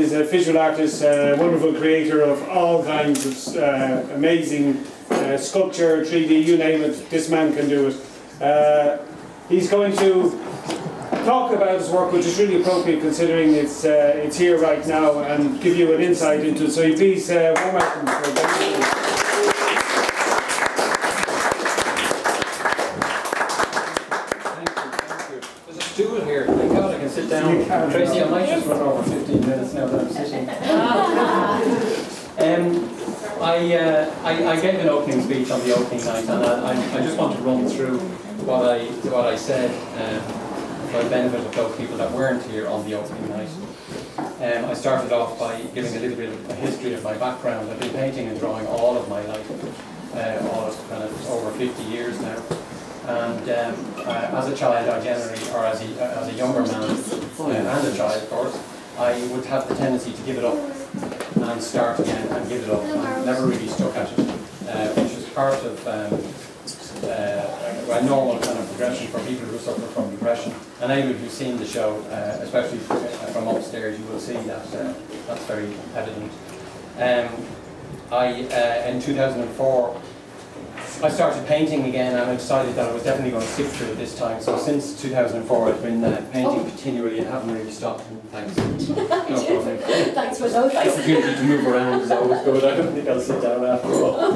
He's a visual artist, a wonderful creator of all kinds of amazing sculpture, 3D, you name it, this man can do it. He's going to talk about his work, which is really appropriate considering it's here right now, and give you an insight into it. So please, warm welcome for Ben. Do it here. Thank God I can sit down. Tracy, I might just run over 15 minutes now that I'm sitting. I gave an opening speech on the opening night, and I just want to run through what I said for the benefit of those people that weren't here on the opening night. I started off by giving a little bit of a history of my background. I've been painting and drawing all of my life, all of kind of over 50 years now. And as a child, I generally, or as a younger man, and a child, of course, I would have the tendency to give it up and start again and give it up. I never really stuck at it, which is part of a normal kind of progression for people who suffer from depression. And anybody who's seen the show, especially from upstairs, you will see that that's very evident. In 2004, I started painting again, and I decided that I was definitely going to stick to it this time. So since 2004, I've been painting continually and haven't really stopped. Thanks. No problem. Thanks for those. The opportunity to move around is always good. I don't think I'll sit down after all.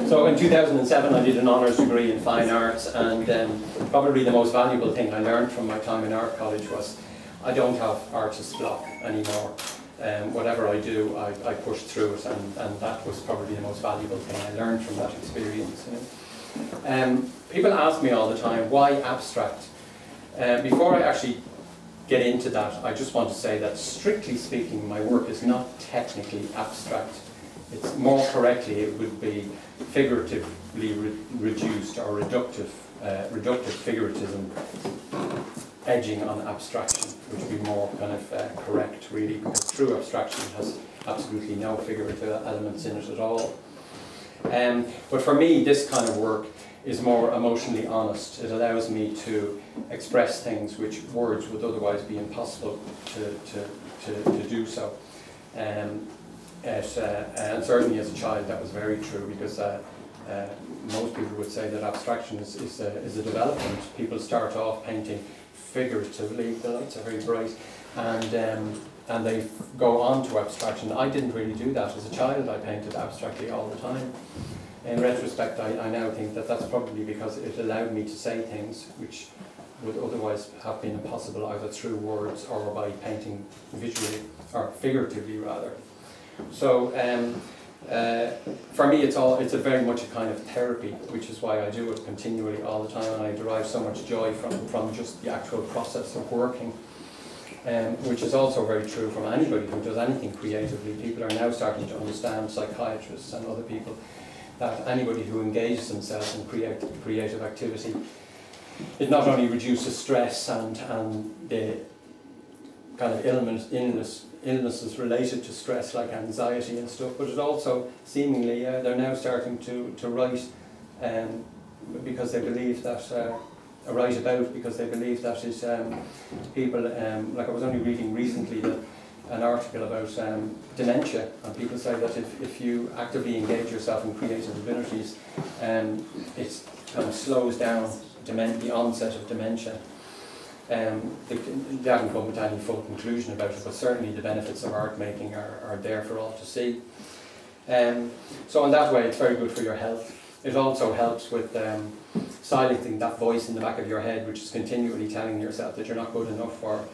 So in 2007, I did an honours degree in fine arts, and probably the most valuable thing I learned from my time in art college was I don't have artist's block anymore. Whatever I do, I push through it, and that was probably the most valuable thing I learned from that experience. You know? People ask me all the time, why abstract? Before I actually get into that, I just want to say that strictly speaking, my work is not technically abstract. It's more correctly, it would be figuratively reduced or reductive figuratism, edging on abstraction, which would be more kind of correct, really, because true abstraction has absolutely no figurative elements in it at all. But for me, this kind of work is more emotionally honest. It allows me to express things which words would otherwise be impossible to do so. And certainly as a child, that was very true, because most people would say that abstraction is a development. People start off painting figuratively, the lights are very bright, and they go on to abstraction. I didn't really do that. As a child, I painted abstractly all the time. In retrospect, I now think that that's probably because it allowed me to say things which would otherwise have been impossible either through words or by painting visually, or figuratively rather. So for me, it's a very much a kind of therapy, which is why I do it continually all the time, and I derive so much joy from just the actual process of working, which is also very true from anybody who does anything creatively. People are now starting to understand, psychiatrists and other people, that anybody who engages themselves in creative activity, it not only reduces stress and the kind of illnesses related to stress, like anxiety and stuff, but it also seemingly they're now starting to write because they believe that write about because they believe that is people like I was only reading recently an article about dementia, and people say that if you actively engage yourself in creative abilities, it kind of slows down the onset of dementia. They haven't come to any full conclusion about it, but certainly the benefits of art making are there for all to see. So in that way, it's very good for your health. It also helps with silencing that voice in the back of your head, which is continually telling yourself that you're not good enough, or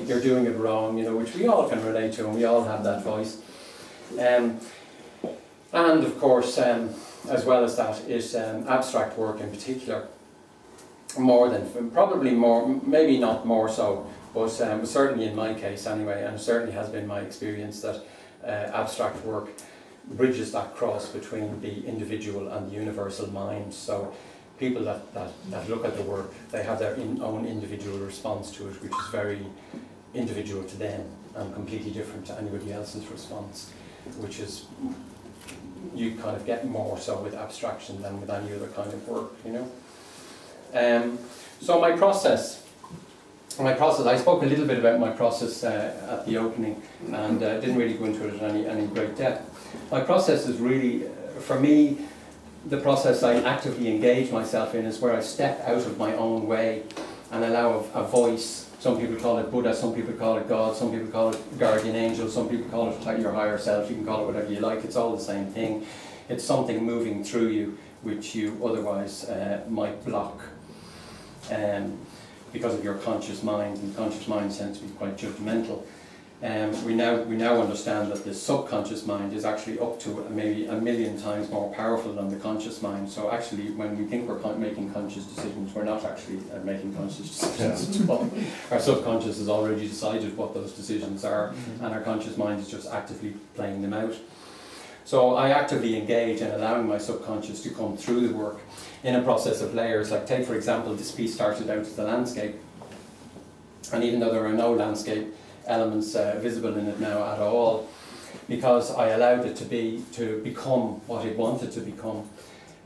you're doing it wrong, you know, which we all can relate to, and we all have that voice. And of course, as well as that, is abstract work in particular. Maybe not more so, but certainly in my case anyway, and it certainly has been my experience that abstract work bridges that cross between the individual and the universal mind. So people that look at the work, they have their own individual response to it, which is very individual to them and completely different to anybody else's response, which is, you kind of get more so with abstraction than with any other kind of work, you know. So my process my process, I spoke a little bit about my process at the opening, and didn't really go into it in any great depth. My process is really, for me, the process I actively engage myself in is where I step out of my own way and allow a voice. Some people call it Buddha, some people call it God, some people call it guardian angel, some people call it your higher self. You can call it whatever you like, it's all the same thing. It's something moving through you which you otherwise might block because of your conscious mind, and the conscious mind tends to be quite judgmental. We now understand that the subconscious mind is actually up to maybe 1,000,000 times more powerful than the conscious mind. So actually, when we think we're making conscious decisions, we're not actually making conscious decisions. Our subconscious has already decided what those decisions are, and our conscious mind is just actively playing them out. So I actively engage in allowing my subconscious to come through the work in a process of layers. Like, take for example, this piece started out as a landscape, and even though there are no landscape elements visible in it now at all, because I allowed it to become what it wanted to become.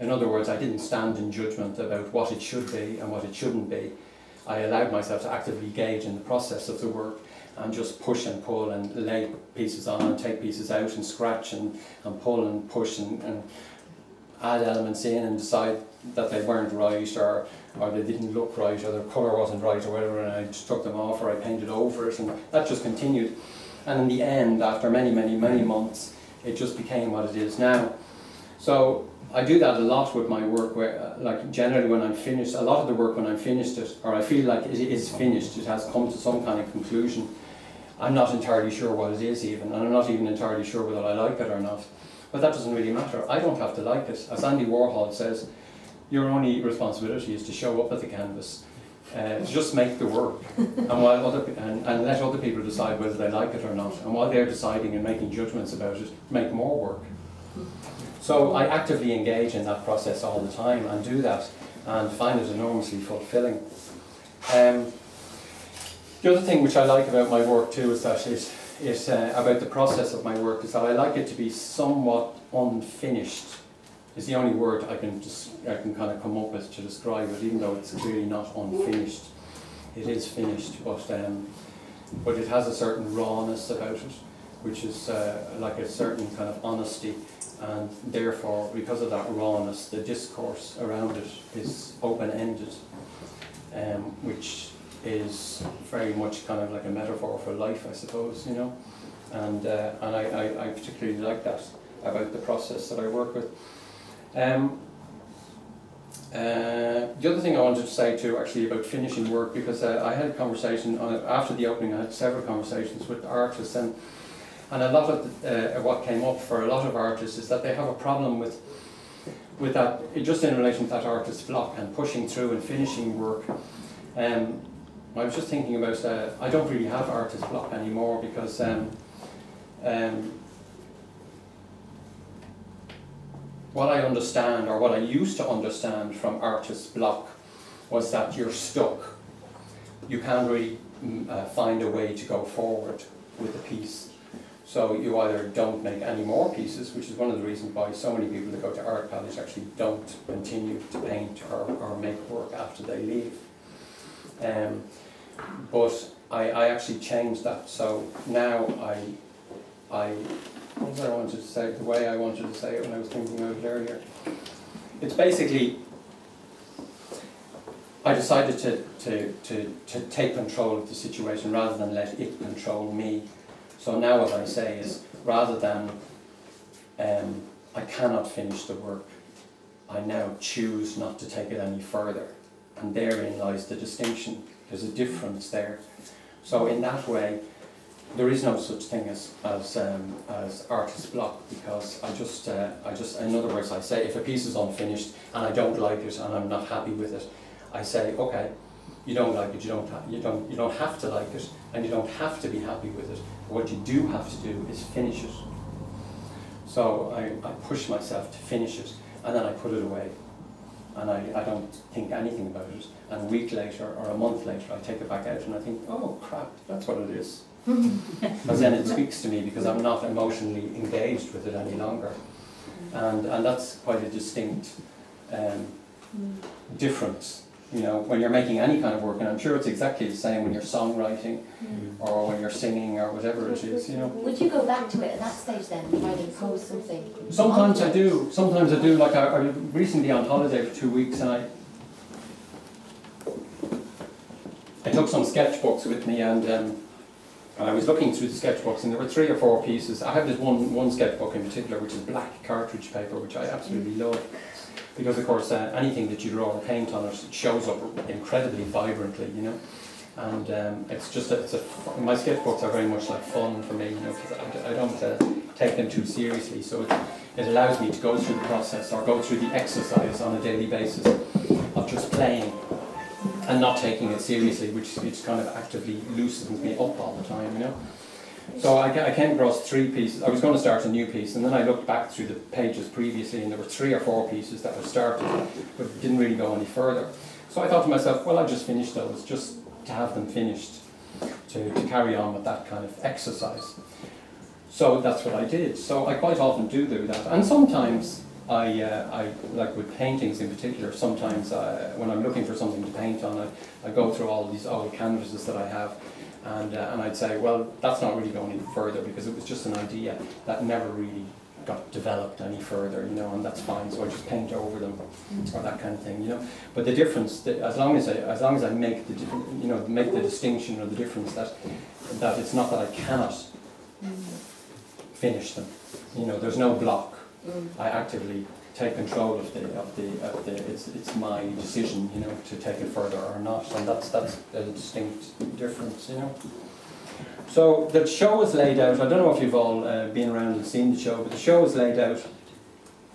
In other words, I didn't stand in judgment about what it should be and what it shouldn't be. I allowed myself to actively engage in the process of the work and just push and pull and lay pieces on and take pieces out and scratch and pull and push and add elements in and decide that they weren't right, or they didn't look right, or the colour wasn't right, or whatever, and I just took them off, or I painted over it, and that just continued. And in the end, after many months, it just became what it is now. So I do that a lot with my work, where, like, generally when I'm finished, a lot of the work when I'm finished it, or I feel like it is finished, it has come to some kind of conclusion, I'm not entirely sure what it is even, and I'm not even entirely sure whether I like it or not. But that doesn't really matter. I don't have to like it. As Andy Warhol says, your only responsibility is to show up at the canvas, just make the work, and let other people decide whether they like it or not. And while they're deciding and making judgments about it, make more work. So I actively engage in that process all the time and do that, and find it enormously fulfilling. The other thing which I like about my work too is that it's about the process of my work, is that I like it to be somewhat unfinished. Is the only word I can kind of come up with to describe it, even though it's clearly not unfinished. It is finished, but it has a certain rawness about it, which is like a certain kind of honesty, and therefore, because of that rawness, the discourse around it is open-ended, which is very much kind of like a metaphor for life, I suppose, you know. And I particularly like that about the process that I work with. The other thing I wanted to say too, actually, about finishing work, because I had a conversation after the opening. I had several conversations with artists, and a lot of what came up for a lot of artists is that they have a problem with that, just in relation to that artist block and pushing through and finishing work. I was just thinking about, I don't really have artist block anymore, because what I understand, or what I used to understand from artist block, was that you're stuck. You can't really find a way to go forward with the piece. So you either don't make any more pieces, which is one of the reasons why so many people that go to art college actually don't continue to paint or make work after they leave. But I actually changed that. So now what was I wanted to say, the way I wanted to say it when I was thinking about it earlier. It's basically, I decided to take control of the situation rather than let it control me. So now what I say is, rather than I cannot finish the work, I now choose not to take it any further. And therein lies the distinction. There's a difference there. So in that way, there is no such thing as artist block, because I just, in other words, I say, if a piece is unfinished and I don't like it and I'm not happy with it, I say, okay, you don't like it, you don't have to like it, and you don't have to be happy with it. What you do have to do is finish it. So I push myself to finish it, and then I put it away. And I don't think anything about it. And a week later or a month later, I take it back out and I think, oh crap, that's what it is. Because then it speaks to me, because I'm not emotionally engaged with it any longer. And that's quite a distinct difference you know, when you're making any kind of work, and I'm sure it's exactly the same when you're songwriting or when you're singing or whatever it is, you know. Would you go back to it at that stage then, and try to impose something? Sometimes I do. Sometimes I do. Like I was recently on holiday for 2 weeks, and I took some sketchbooks with me, and I was looking through the sketchbooks, and there were 3 or 4 pieces. I have this one sketchbook in particular, which is black cartridge paper, which I absolutely love. Because of course, anything that you draw or paint on it shows up incredibly vibrantly, you know. And it's just my sketchbooks are very much like fun for me, you know, because I don't take them too seriously. So it allows me to go through the process or go through the exercise on a daily basis of just playing and not taking it seriously, which kind of actively loosens me up all the time, you know. So I came across 3 pieces. I was going to start a new piece, and then I looked back through the pages previously, and there were 3 or 4 pieces that were started, but didn't really go any further. So I thought to myself, well, I'll just finish those, just to have them finished, to carry on with that kind of exercise. So that's what I did. So I quite often do that, and sometimes I like with paintings in particular. Sometimes when I'm looking for something to paint on, I go through all these old canvases that I have. And I'd say, well, that's not really going any further because it was just an idea that never really got developed any further, you know, and that's fine. So I just paint over them or that kind of thing, you know. But the difference, as long as I make the make the distinction or the difference that it's not that I cannot finish them, you know. There's no block. I actively take control of it's my decision, you know, to take it further or not, and that's a distinct difference, you know. So the show is laid out. I don't know if you've all been around and seen the show, but the show is laid out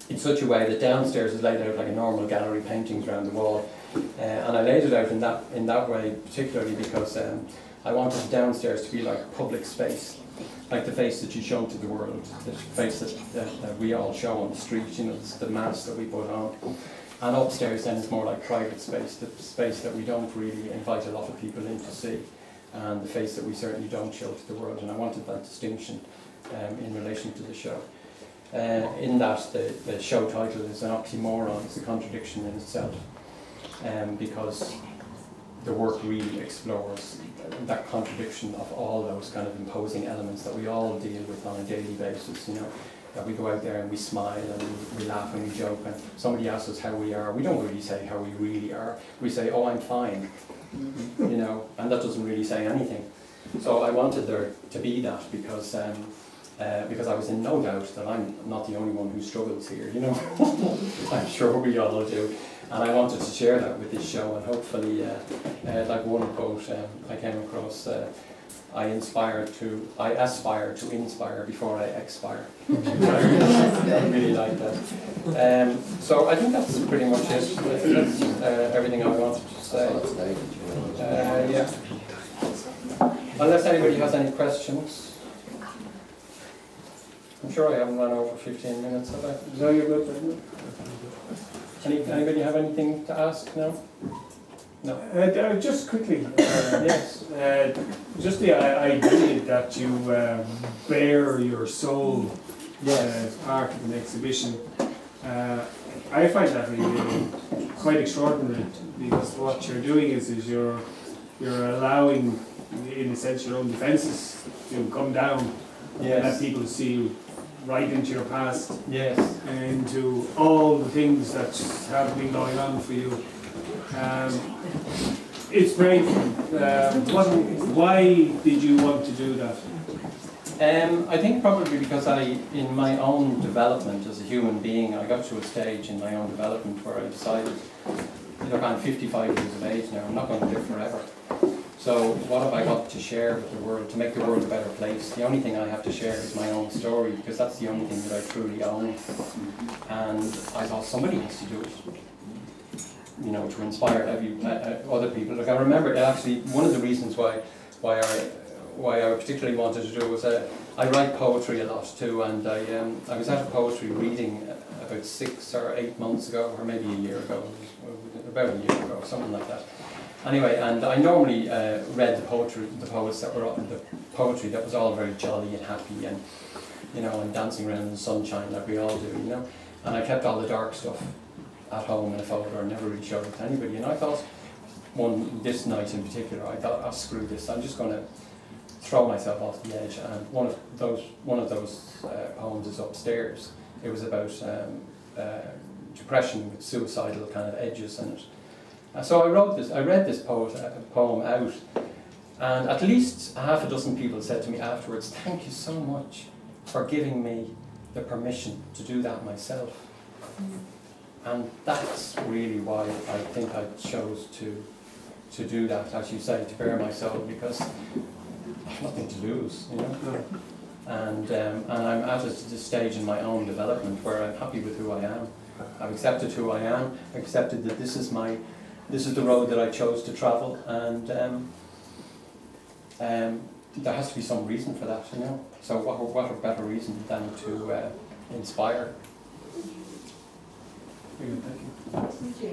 in such a way that downstairs is laid out like a normal gallery, paintings around the wall, and I laid it out in that way particularly because I wanted downstairs to be like a public space. Like the face that you show to the world, the face that we all show on the street, you know, it's the mask that we put on. And upstairs then it's more like private space, the space that we don't really invite a lot of people in to see, and the face that we certainly don't show to the world. And I wanted that distinction in relation to the show. In that, the show title is an oxymoron, it's a contradiction in itself, because the work really explores that contradiction of all those kind of imposing elements that we all deal with on a daily basis, you know, that we go out there and we smile and we laugh and we joke, and somebody asks us how we are. We don't really say how we really are. We say, oh, I'm fine, you know, and that doesn't really say anything. So I wanted there to be that because I was in no doubt that I'm not the only one who struggles here, you know. I'm sure we all do. And I wanted to share that with this show, and hopefully, like one quote I came across, I aspire to inspire before I expire. I really like that. So I think that's pretty much it. I think that's everything I wanted to say. Yeah. Unless anybody has any questions. I'm sure I haven't run over 15 minutes, have I? No, you're good. Anybody have anything to ask now? No. Just quickly, yes. just the idea that you bare your soul as part of an exhibition. I find that really quite extraordinary, because what you're doing is you're allowing, in a sense, your own defences to come down, and let people see you right into your past, and into all the things that have been going on for you. It's brave. Why did you want to do that? I think probably because in my own development as a human being, I got to a stage in my own development where I decided, look, I'm 55 years of age now, I'm not going to live forever. So what have I got to share with the world, to make the world a better place? The only thing I have to share is my own story, because that's the only thing that I truly own. And I thought somebody has to do it, you know, to inspire other people. Like I remember actually one of the reasons why I particularly wanted to do it was I write poetry a lot too, and I was at a poetry reading about 6 or 8 months ago, or maybe a year ago, about a year ago, something like that. Anyway, and I normally read the poetry that was all very jolly and happy, and you know, and dancing around in the sunshine like we all do, you know. And I kept all the dark stuff at home in a folder and never really showed it to anybody. And I thought, this night in particular, I thought, oh, screw this, I'm just going to throw myself off the edge. And one of those poems is upstairs. It was about depression with suicidal kind of edges in it. So I read this poem out, and at least half a dozen people said to me afterwards, "Thank you so much for giving me the permission to do that myself." And that's really why I think I chose to do that, as you say, to bare my soul, because I've nothing to lose, you know. And I'm at this stage in my own development where I'm happy with who I am. I've accepted who I am. I've accepted that this is the road that I chose to travel, and there has to be some reason for that, you know. So what a better reason than to inspire. Thank you. Thank you.